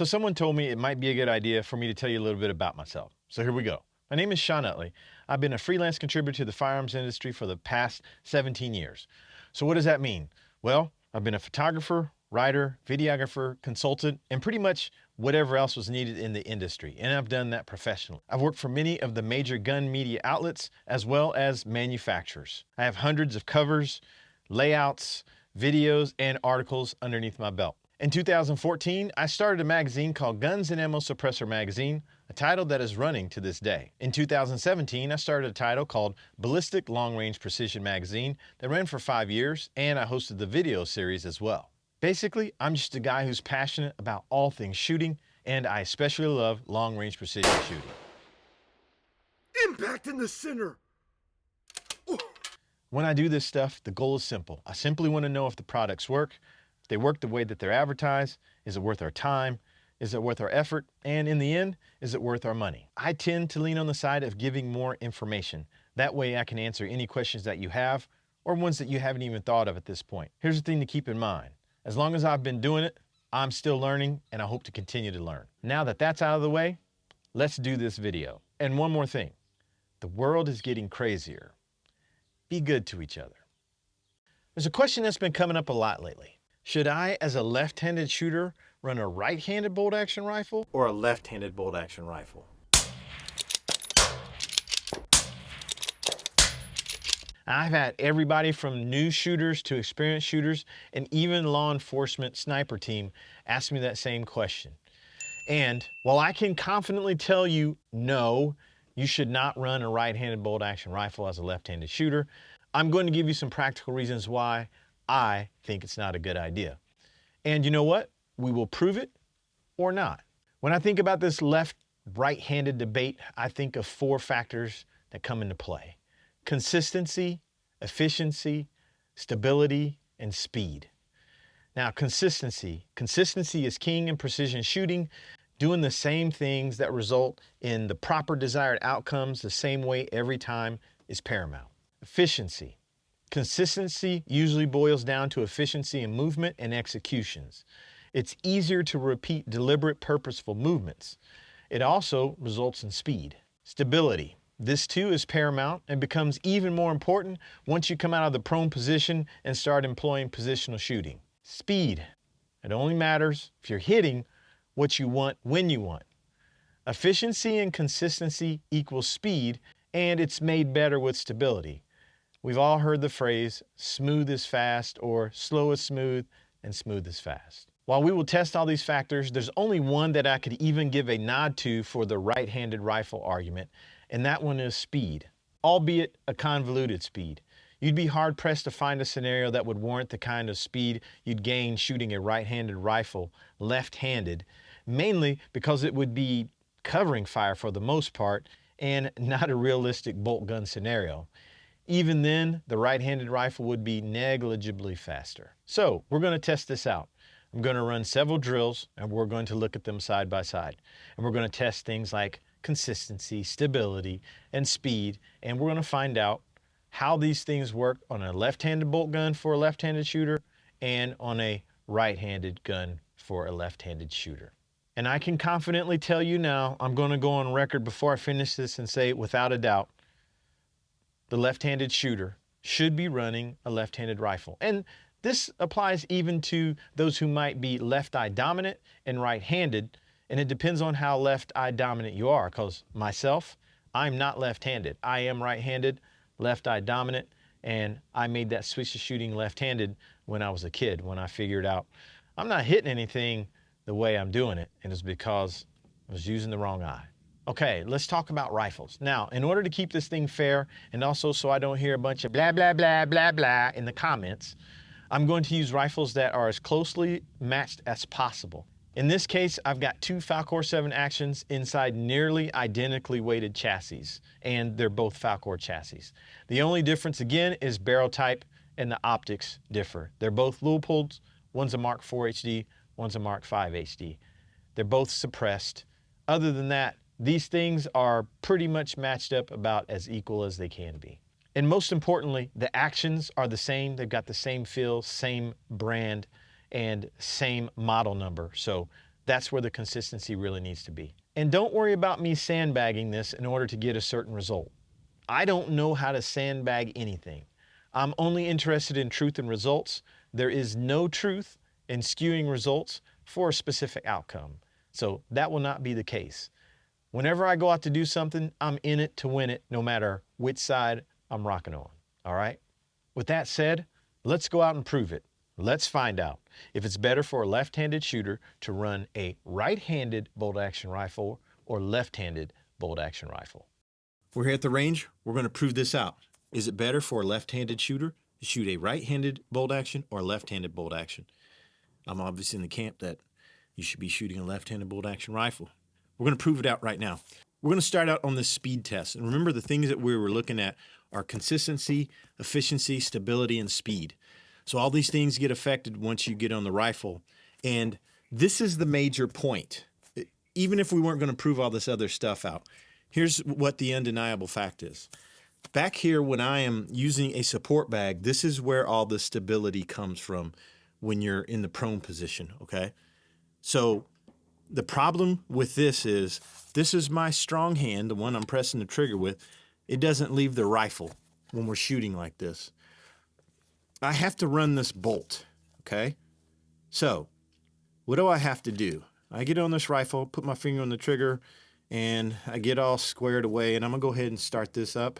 So someone told me it might be a good idea for me to tell you a little bit about myself. So here we go. My name is Sean Utley. I've been a freelance contributor to the firearms industry for the past 17 years. So what does that mean? Well, I've been a photographer, writer, videographer, consultant, and pretty much whatever else was needed in the industry, and I've done that professionally. I've worked for many of the major gun media outlets as well as manufacturers. I have hundreds of covers, layouts, videos, and articles underneath my belt. In 2014, I started a magazine called Guns and Ammo Suppressor Magazine, a title that is running to this day. In 2017, I started a title called Ballistic Long Range Precision Magazine that ran for 5 years, and I hosted the video series as well. Basically, I'm just a guy who's passionate about all things shooting, and I especially love long-range precision shooting. Impact in the center! When I do this stuff, the goal is simple. I simply want to know if the products work, if they work the way that they're advertised, is it worth our time, is it worth our effort, and in the end, is it worth our money? I tend to lean on the side of giving more information. That way I can answer any questions that you have, or ones that you haven't even thought of at this point. Here's the thing to keep in mind. As long as I've been doing it, I'm still learning, and I hope to continue to learn. Now that that's out of the way, let's do this video. And one more thing, the world is getting crazier. Be good to each other. There's a question that's been coming up a lot lately. Should I, as a left-handed shooter, run a right-handed bolt-action rifle or a left-handed bolt-action rifle? I've had everybody from new shooters to experienced shooters and even law enforcement sniper team ask me that same question. And while I can confidently tell you, no, you should not run a right-handed bolt-action rifle as a left-handed shooter, I'm going to give you some practical reasons why I think it's not a good idea. And you know what? We will prove it or not. When I think about this left-right-handed debate, I think of 4 factors that come into play. Consistency, efficiency, stability, and speed. Now, consistency. Consistency is king in precision shooting. Doing the same things that result in the proper desired outcomes the same way every time is paramount. Efficiency. Consistency usually boils down to efficiency in movement and executions. It's easier to repeat deliberate, purposeful movements. It also results in speed. Stability. This too is paramount and becomes even more important once you come out of the prone position and start employing positional shooting. Speed. It only matters if you're hitting what you want when you want. Efficiency and consistency equals speed, and it's made better with stability. We've all heard the phrase, smooth is fast, or slow is smooth, and smooth is fast. While we will test all these factors, there's only one that I could even give a nod to for the right-handed rifle argument, and that one is speed, albeit a convoluted speed. You'd be hard-pressed to find a scenario that would warrant the kind of speed you'd gain shooting a right-handed rifle left-handed, mainly because it would be covering fire for the most part and not a realistic bolt gun scenario. Even then, the right-handed rifle would be negligibly faster. So we're going to test this out. I'm going to run several drills and we're going to look at them side by side. And we're going to test things like consistency, stability, and speed, and we're going to find out how these things work on a left-handed bolt gun for a left-handed shooter and on a right-handed gun for a left-handed shooter. And I can confidently tell you now, I'm going to go on record before I finish this and say without a doubt, the left-handed shooter should be running a left-handed rifle. And this applies even to those who might be left-eye dominant and right-handed, and it depends on how left-eye dominant you are, because myself, I'm not left-handed. I am right-handed, left-eye dominant, and I made that switch to shooting left-handed when I was a kid, when I figured out I'm not hitting anything the way I'm doing it, and it's because I was using the wrong eye. Okay, let's talk about rifles. Now, in order to keep this thing fair, and also so I don't hear a bunch of blah, blah, blah, blah, blah in the comments, I'm going to use rifles that are as closely matched as possible. In this case, I've got 2 Falcor 7 actions inside nearly identically weighted chassis, and they're both Falcor chassis. The only difference again is barrel type and the optics differ. They're both Leupold's, one's a Mark IV HD, one's a Mark V HD. They're both suppressed. Other than that, these things are pretty much matched up about as equal as they can be. And most importantly, the actions are the same. They've got the same feel, same brand, and same model number. So That's where the consistency really needs to be. And don't worry about me sandbagging this in order to get a certain result. I don't know how to sandbag anything. I'm only interested in truth and results. There is no truth in skewing results for a specific outcome. So that will not be the case. Whenever I go out to do something, I'm in it to win it, no matter which side I'm rocking on. All right? With that said, let's go out and prove it. Let's find out if it's better for a left-handed shooter to run a right-handed bolt-action rifle or left-handed bolt-action rifle. We're here at the range. We're going to prove this out. Is it better for a left-handed shooter to shoot a right-handed bolt-action or a left-handed bolt-action? I'm obviously in the camp that you should be shooting a left-handed bolt-action rifle. We're going to prove it out right now. We're going to start out on this speed test. And remember, the things that we were looking at are consistency, efficiency, stability, and speed. So all these things get affected once you get on the rifle. And this is the major point. Even if we weren't going to prove all this other stuff out, here's what the undeniable fact is. Back here, when I am using a support bag, this is where all the stability comes from when you're in the prone position, okay? So the problem with this is my strong hand, the one I'm pressing the trigger with. It doesn't leave the rifle when we're shooting like this. I have to run this bolt, okay? So what do I have to do? I get on this rifle, put my finger on the trigger, and I get all squared away, and I'm gonna go ahead and start this up.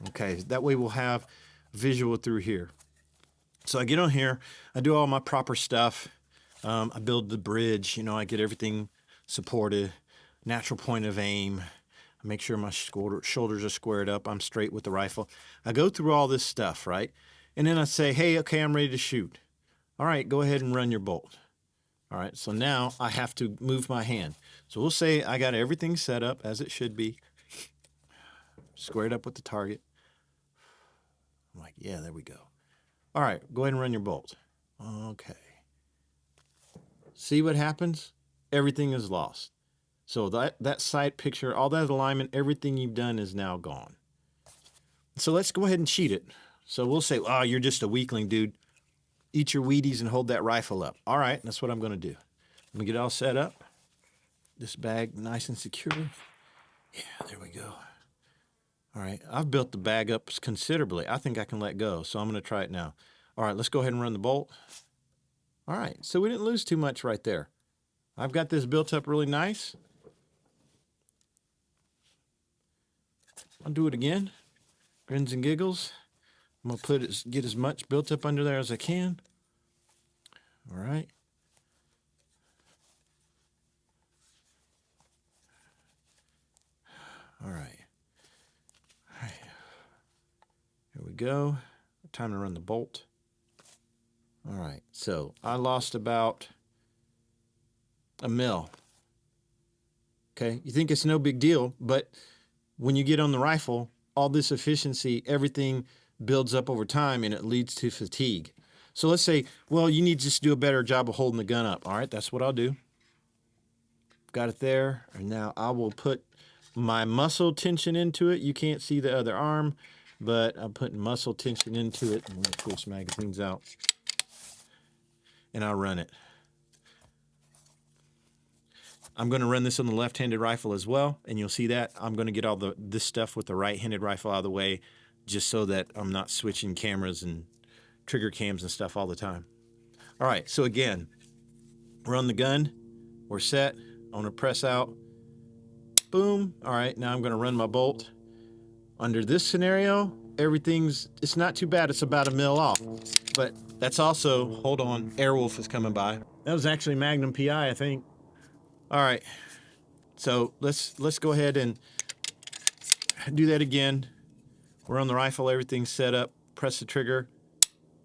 Okay, that way we'll have visual through here. So I get on here, I do all my proper stuff. I build the bridge, I get everything supported, natural point of aim. I make sure my shoulders are squared up. I'm straight with the rifle. I go through all this stuff, right? And then I say, hey, okay, I'm ready to shoot. All right, go ahead and run your bolt. All right, so now I have to move my hand. So we'll say I got everything set up as it should be. Squared up with the target. I'm like, yeah, there we go. All right, go ahead and run your bolt. Okay. See what happens? Everything is lost. So that sight picture, all that alignment, everything you've done is now gone. So let's go ahead and cheat it. So we'll say, oh, you're just a weakling, dude. Eat your Wheaties and hold that rifle up. All right, that's what I'm going to do. Let me get all set up. This bag nice and secure. Yeah, there we go. All right, I've built the bag up considerably. I think I can let go, so I'm going to try it now. All right, let's go ahead and run the bolt. All right, so we didn't lose too much right there. I've got this built up really nice. I'll do it again. Grins and giggles. I'm going to get as much built up under there as I can. All right. All right. All right. Here we go. Time to run the bolt. All right. So I lost about a mil. Okay. You think it's no big deal, but when you get on the rifle, all this efficiency, everything builds up over time and it leads to fatigue. So let's say, well, you need to just do a better job of holding the gun up. All right, that's what I'll do. Got it there. And now I will put my muscle tension into it. You can't see the other arm, but I'm putting muscle tension into it. I'm going to pull some magazines out. And I'll run it. I'm going to run this on the left-handed rifle as well, and you'll see that. I'm going to get all this stuff with the right-handed rifle out of the way just so that I'm not switching cameras and trigger cams and stuff all the time. All right, so again, run the gun. We're set. I'm going to press out. Boom. All right, now I'm going to run my bolt. Under this scenario, it's not too bad. It's about a mil off. But that's also, hold on, Airwolf is coming by. That was actually Magnum PI, I think. All right, so let's go ahead and do that again. We're on the rifle, everything's set up. Press the trigger,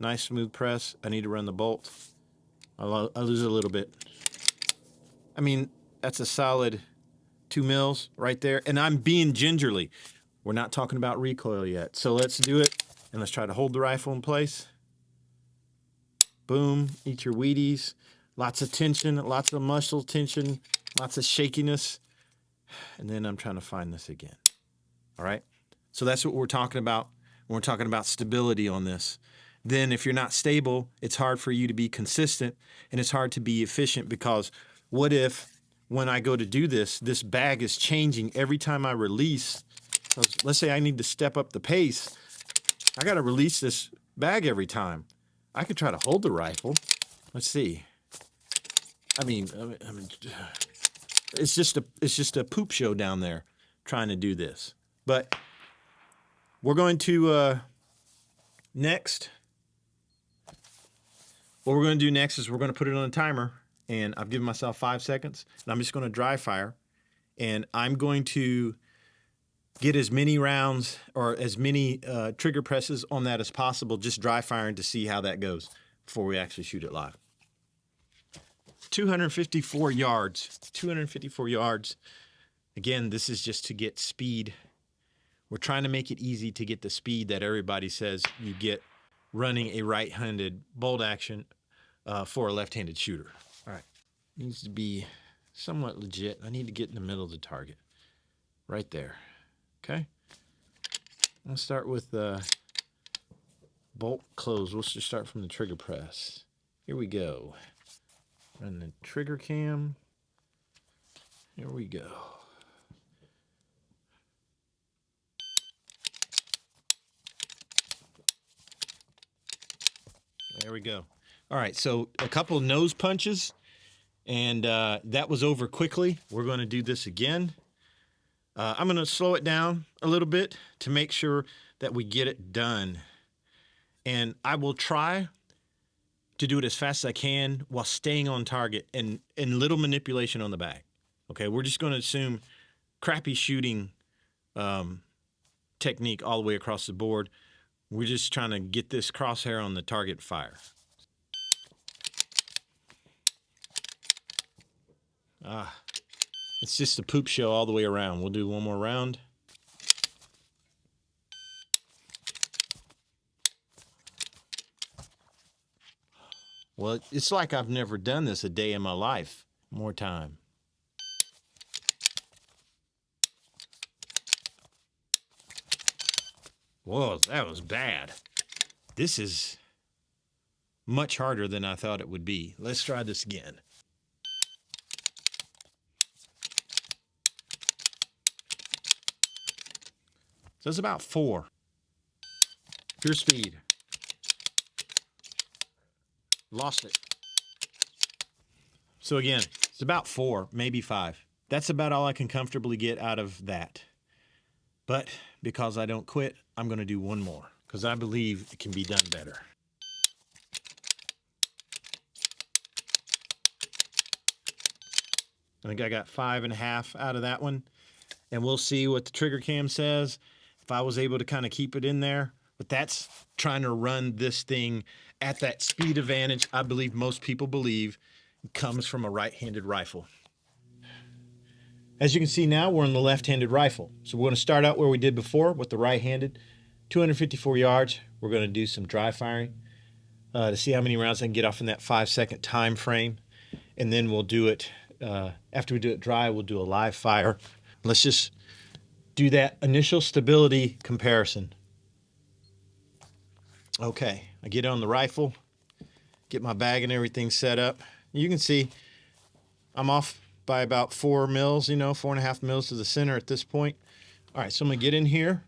nice smooth press. I need to run the bolt. I'll lose a little bit. I mean, that's a solid 2 mils right there, and I'm being gingerly. We're not talking about recoil yet, so let's do it, and let's try to hold the rifle in place. Boom, eat your Wheaties. Lots of tension, lots of muscle tension, lots of shakiness. And then I'm trying to find this again. All right? So that's what we're talking about. We're talking about stability on this. then if you're not stable, it's hard for you to be consistent and it's hard to be efficient, because what if when I go to do this, this bag is changing every time I release? Let's say I need to step up the pace. I got to release this bag every time. I could try to hold the rifle. Let's see. I mean, it's just a poop show down there trying to do this. But we're going to next. What we're going to do next is we're going to put it on a timer, and I've given myself 5 seconds, and I'm just going to dry fire, and I'm going to get as many rounds or as many trigger presses on that as possible, just dry firing to see how that goes before we actually shoot it live. 254 yards. 254 yards. Again, this is just to get speed. We're trying to make it easy to get the speed that everybody says you get running a right-handed bolt action for a left-handed shooter. All right. Needs to be somewhat legit. I need to get in the middle of the target. Right there. Okay. I'll start with bolt close. We'll just start from the trigger press. Here we go. Run the trigger cam. Here we go. There we go. All right, so a couple nose punches, and that was over quickly. We're going to do this again. I'm going to slow it down a little bit to make sure that we get it done. And I will try to do it as fast as I can while staying on target and little manipulation on the back. Okay, we're just going to assume crappy shooting technique all the way across the board. We're just trying to get this crosshair on the target fire. It's just a poop show all the way around. We'll do one more round. Well, it's like I've never done this a day in my life. More time. Whoa, that was bad. This is much harder than I thought it would be. Let's try this again. So it's about 4. Pure speed. Lost it. So again, it's about 4, maybe 5. That's about all I can comfortably get out of that. But because I don't quit, I'm going to do one more because I believe it can be done better. I think I got 5.5 out of that one. And we'll see what the trigger cam says. If I was able to kind of keep it in there. But that's trying to run this thing at that speed advantage I believe most people believe comes from a right-handed rifle. As you can see now, we're on the left-handed rifle. So we're going to start out where we did before with the right-handed. 254 yards. We're going to do some dry firing to see how many rounds I can get off in that 5-second time frame. And then we'll do it, after we do it dry, we'll do a live fire. Let's just do that initial stability comparison. Okay, I get on the rifle, get my bag and everything set up. You can see I'm off by about 4 mils, 4.5 mils to the center at this point. All right, so I'm gonna get in here.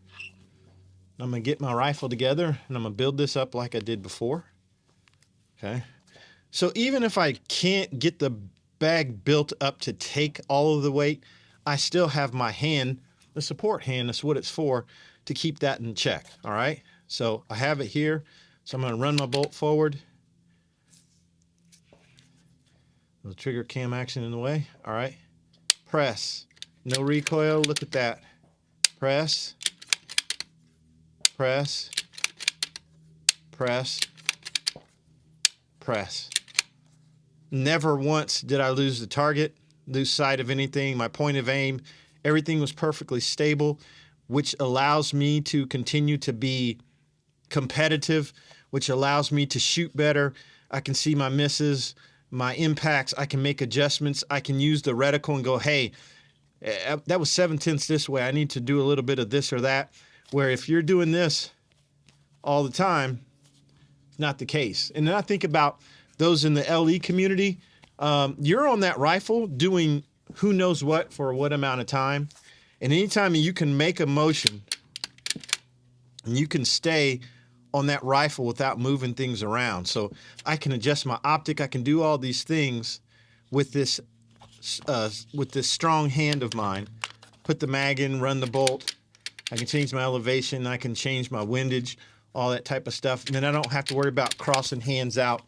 I'm gonna get my rifle together and I'm gonna build this up like I did before. Okay, so even if I can't get the bag built up to take all of the weight, I still have my hand, the support hand, that's what it's for, to keep that in check, all right? So I have it here, so I'm gonna run my bolt forward. The trigger cam action in the way, all right? Press, no recoil, look at that. Press, press, press, press. Never once did I lose the target, lose sight of anything, my point of aim, everything was perfectly stable, which allows me to continue to be competitive, which allows me to shoot better. I can see my misses, my impacts, I can make adjustments, I can use the reticle and go, hey, that was 7/10 this way, I need to do a little bit of this or that, where if you're doing this all the time, It's not the case. And then I think about those in the LE community. You're on that rifle doing who knows what for what amount of time. And anytime you can make a motion and you can stay on that rifle without moving things around. So I can adjust my optic. I can do all these things with this strong hand of mine. Put the mag in, run the bolt. I can change my elevation. I can change my windage, all that type of stuff. And then I don't have to worry about crossing hands out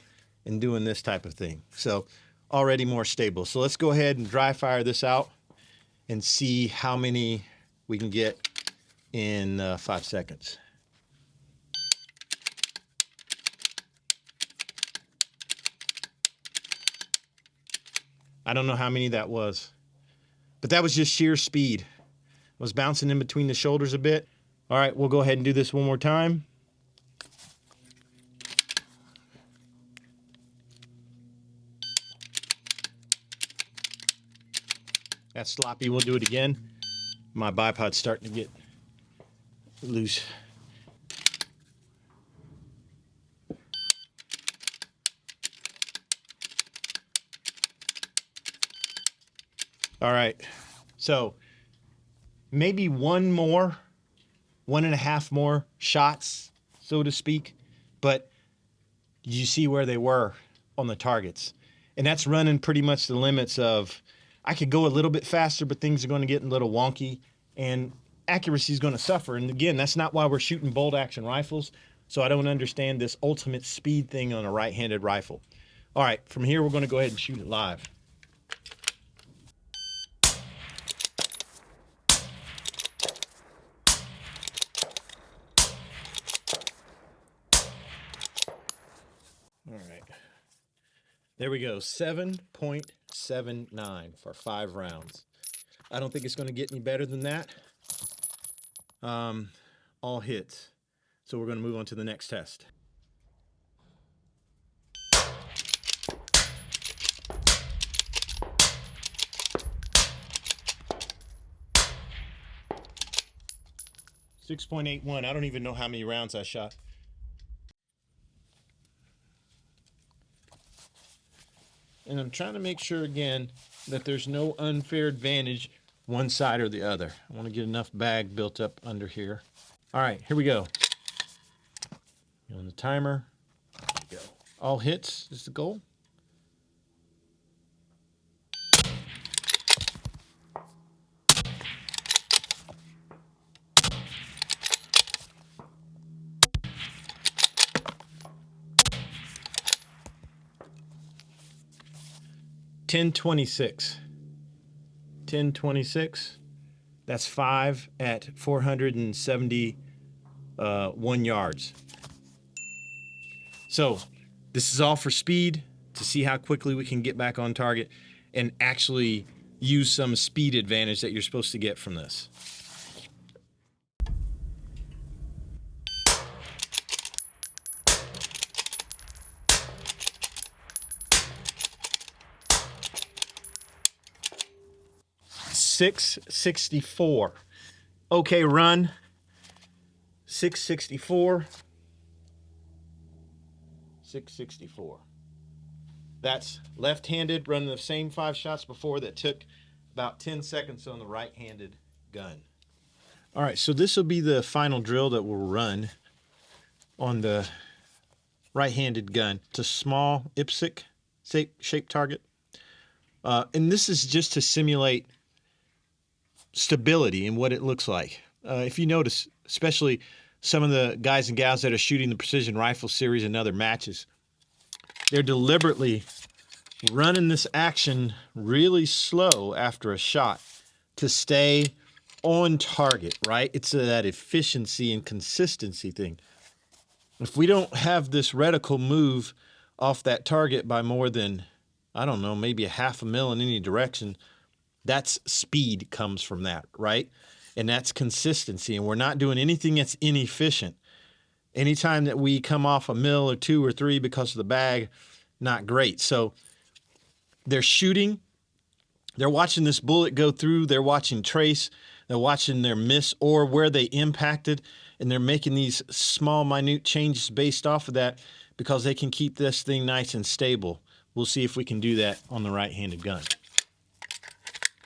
and doing this type of thing. So already more stable. So let's go ahead and dry fire this out and see how many we can get in 5 seconds. I don't know how many that was, but that was just sheer speed. I was bouncing in between the shoulders a bit. All right, we'll go ahead and do this one more time. That's sloppy. We'll do it again. My bipod's starting to get loose. All right, so maybe one more, 1.5 more shots, so to speak, but you see where they were on the targets. And that's running pretty much the limits of, I could go a little bit faster, but things are going to get a little wonky and accuracy is going to suffer. And again, that's not why we're shooting bolt action rifles. So I don't understand this ultimate speed thing on a right-handed rifle. All right, from here, we're going to go ahead and shoot it live. All right, there we go, 7.79 for 5 rounds. I don't think it's going to get any better than that. All hits. So we're going to move on to the next test. .81. I don't even know how many rounds I shot. And I'm trying to make sure, again, that there's no unfair advantage one side or the other. I want to get enough bag built up under here. All right, here we go. On the timer. There we go. All hits is the goal. .1026. 1026. That's 5 at 471 yards. So this is all for speed, to see how quickly we can get back on target and actually use some speed advantage that you're supposed to get from this. .664. Okay, run. .664. .664. That's left-handed, running the same 5 shots before that took about 10 seconds on the right-handed gun. All right, so this will be the final drill that we'll run on the right-handed gun. It's a small IPSC shaped target. And this is just to simulate stability and what it looks like. If you notice, especially some of the guys and gals that are shooting the Precision Rifle Series and other matches, they're deliberately running this action really slow after a shot to stay on target, right? It's that efficiency and consistency thing. If we don't have this reticle move off that target by more than, I don't know, maybe a half a mil in any direction, that's speed comes from that, right? And that's consistency. And we're not doing anything that's inefficient. Anytime that we come off a mil or 2 or 3 because of the bag, not great. So they're shooting. They're watching this bullet go through. They're watching trace. They're watching their miss or where they impacted. And they're making these small, minute changes based off of that because they can keep this thing nice and stable. We'll see if we can do that on the right-handed gun.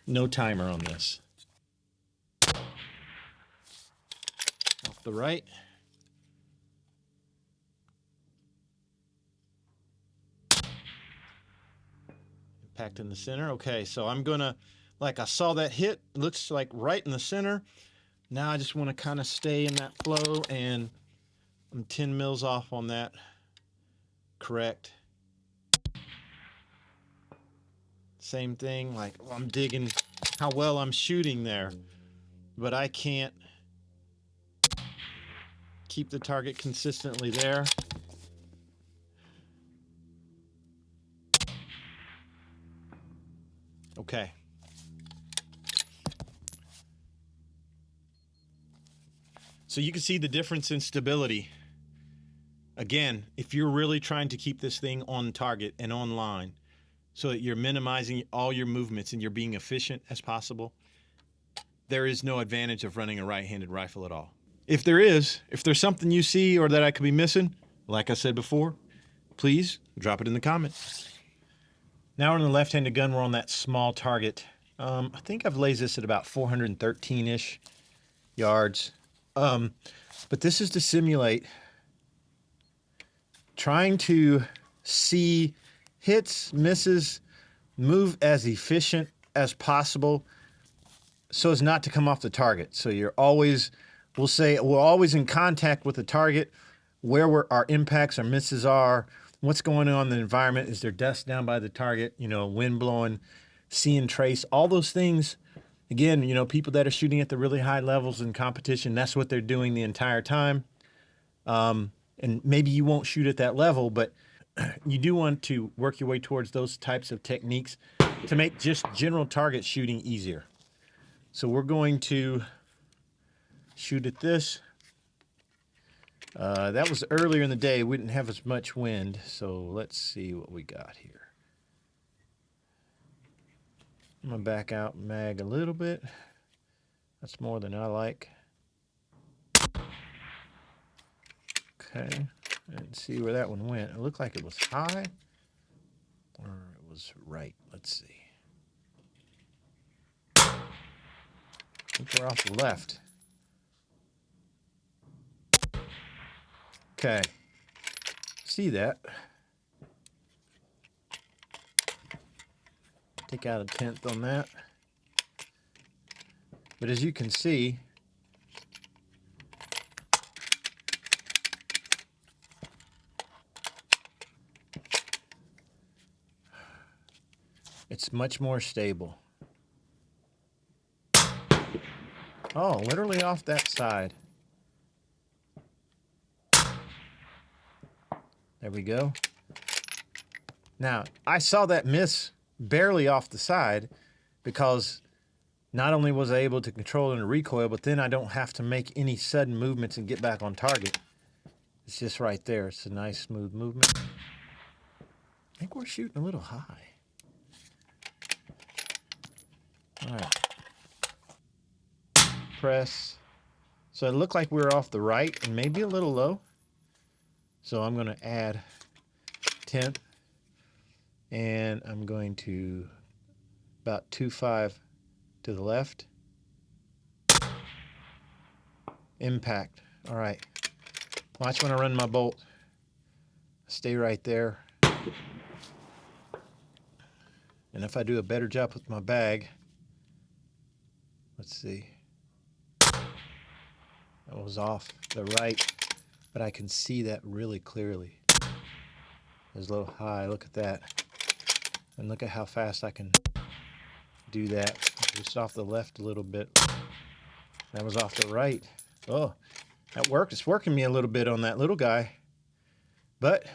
No timer on this. Off the right. Impact in the center. Okay, so I'm gonna, like I saw that hit, looks like right in the center. Now I just want to kind of stay in that flow, and I'm 10 mils off on that. Correct. Same thing, like I'm digging how well I'm shooting there, but I can't keep the target consistently there. Okay. So you can see the difference in stability. Again, if you're really trying to keep this thing on target and on line so that you're minimizing all your movements and you're being efficient as possible, there is no advantage of running a right-handed rifle at all. If there's something you see or that I could be missing, like I said before, please drop it in the comments. Now we're on the left-handed gun, we're on that small target. I think I've laid this at about 413-ish yards. But this is to simulate trying to see hits, misses, move as efficient as possible so as not to come off the target. So you're always, we're always in contact with the target, where our impacts or misses are, what's going on in the environment. Is there dust down by the target, wind blowing, seeing trace, all those things. Again, people that are shooting at the really high levels in competition, that's what they're doing the entire time. And maybe you won't shoot at that level, but you do want to work your way towards those types of techniques to make just general target shooting easier. So we're going to shoot at this. That was earlier in the day. We didn't have as much wind, so let's see what we got here. I'm going to back out mag a little bit. That's more than I like. Okay, and see where that one went. It looked like it was high, or it was right. Let's see. I think we're off the left. Okay, see that. Take out a 1/10 on that. But as you can see, it's much more stable. Oh, literally off that side. There we go. Now, I saw that miss barely off the side because not only was I able to control it in the recoil, but then I don't have to make any sudden movements and get back on target. It's just right there. It's a nice smooth movement. I think we're shooting a little high. All right. Press. So it looked like we were off the right and maybe a little low. So I'm going to add 1/10, and I'm going to about 2.5 to the left. Impact. All right. Watch when I run my bolt. Stay right there. And if I do a better job with my bag, let's see. That was off the right, but I can see that really clearly. It's a little high. Look at that. And look at how fast I can do that. Just off the left a little bit. That was off the right. Oh, that worked. It's working me a little bit on that little guy. But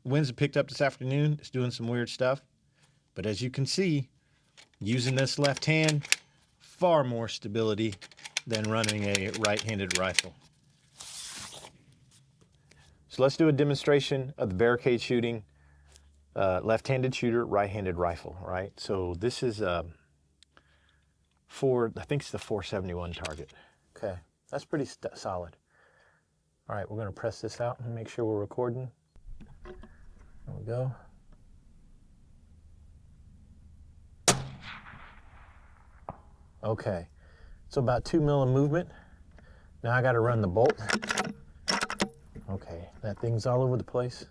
winds have picked up this afternoon. It's doing some weird stuff. But as you can see, using this left hand, far more stability than running a right-handed rifle. So let's do a demonstration of the barricade shooting, left-handed shooter, right-handed rifle, right? So this is Fore, I think it's the 471 target. Okay, that's pretty solid. All right, we're gonna press this out and make sure we're recording. There we go. Okay, so about 2 mil of movement. Now I got to run the bolt. Okay, that thing's all over the place.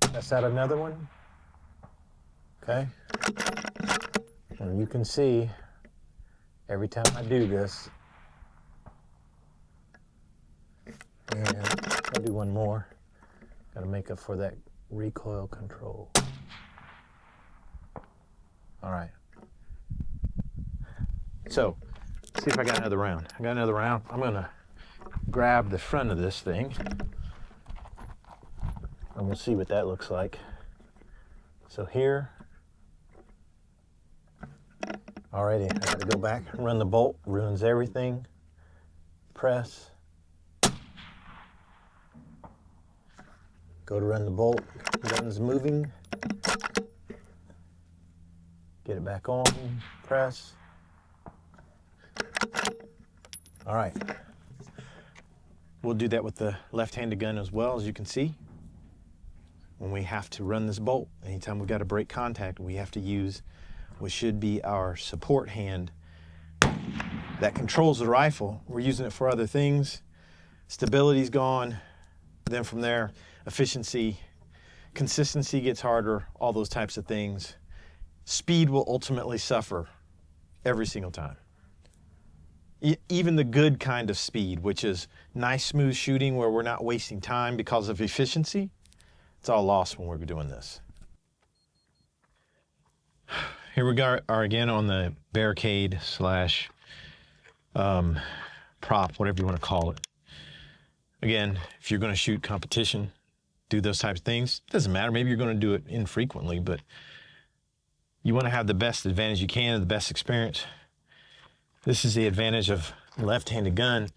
Test out another one. Okay. And you can see every time I do this, and I'll do one more. Got to make up for that recoil control. All right. So, see if I got another round. I got another round. I'm gonna grab the front of this thing, and we'll see what that looks like. So here, alrighty, I gotta go back, run the bolt, ruins everything. Press. Go to run the bolt, gun's moving. Get it back on, press. All right. We'll do that with the left-handed gun as well, as you can see. When we have to run this bolt, anytime we've got to break contact, we have to use what should be our support hand that controls the rifle. We're using it for other things. Stability's gone. Then from there, efficiency, consistency gets harder, all those types of things. Speed will ultimately suffer every single time. Even the good kind of speed, which is nice, smooth shooting where we're not wasting time because of efficiency, it's all lost when we're doing this. Here we are again on the barricade slash prop, whatever you want to call it. Again, if you're going to shoot competition, do those types of things, it doesn't matter. Maybe you're going to do it infrequently, but you want to have the best advantage you can, the best experience. This is the advantage of left-handed gun.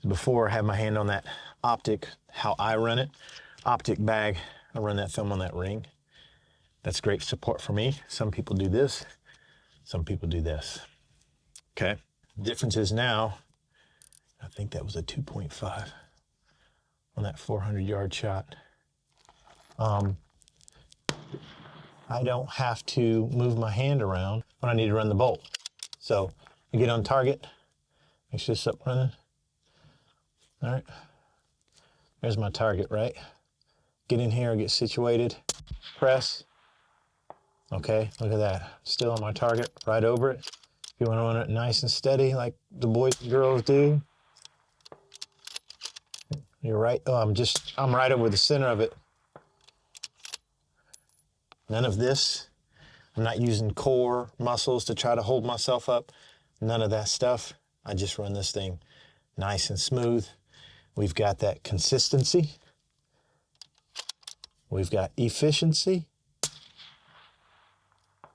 Before I have my hand on that optic, how I run it, optic bag, I run that thumb on that ring. That's great support for me. Some people do this, some people do this. Okay, difference is now, I think that was a 2.5 on that 400-yard shot. I don't have to move my hand around when I need to run the bolt. So I get on target, make sure it's up running. All right, there's my target, right? Get in here, get situated, press. Okay, look at that. Still on my target, right over it. If you want to run it nice and steady like the boys and girls do. You're right, oh, I'm right over the center of it. None of this. I'm not using core muscles to try to hold myself up. None of that stuff. I just run this thing nice and smooth. We've got that consistency. We've got efficiency.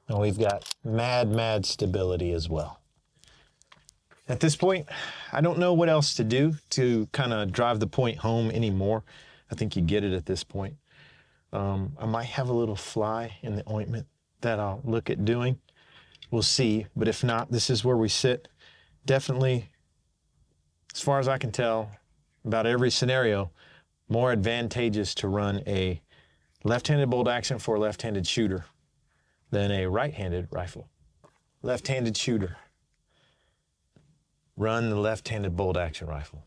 And we've got mad stability as well. At this point, I don't know what else to do to kind of drive the point home anymore. I think you get it at this point. I might have a little fly in the ointment that I'll look at doing. We'll see, but if not, this is where we sit. Definitely, as far as I can tell, about every scenario, more advantageous to run a left-handed bolt action for a left-handed shooter than a right-handed rifle. Left-handed shooter, run the left-handed bolt action rifle.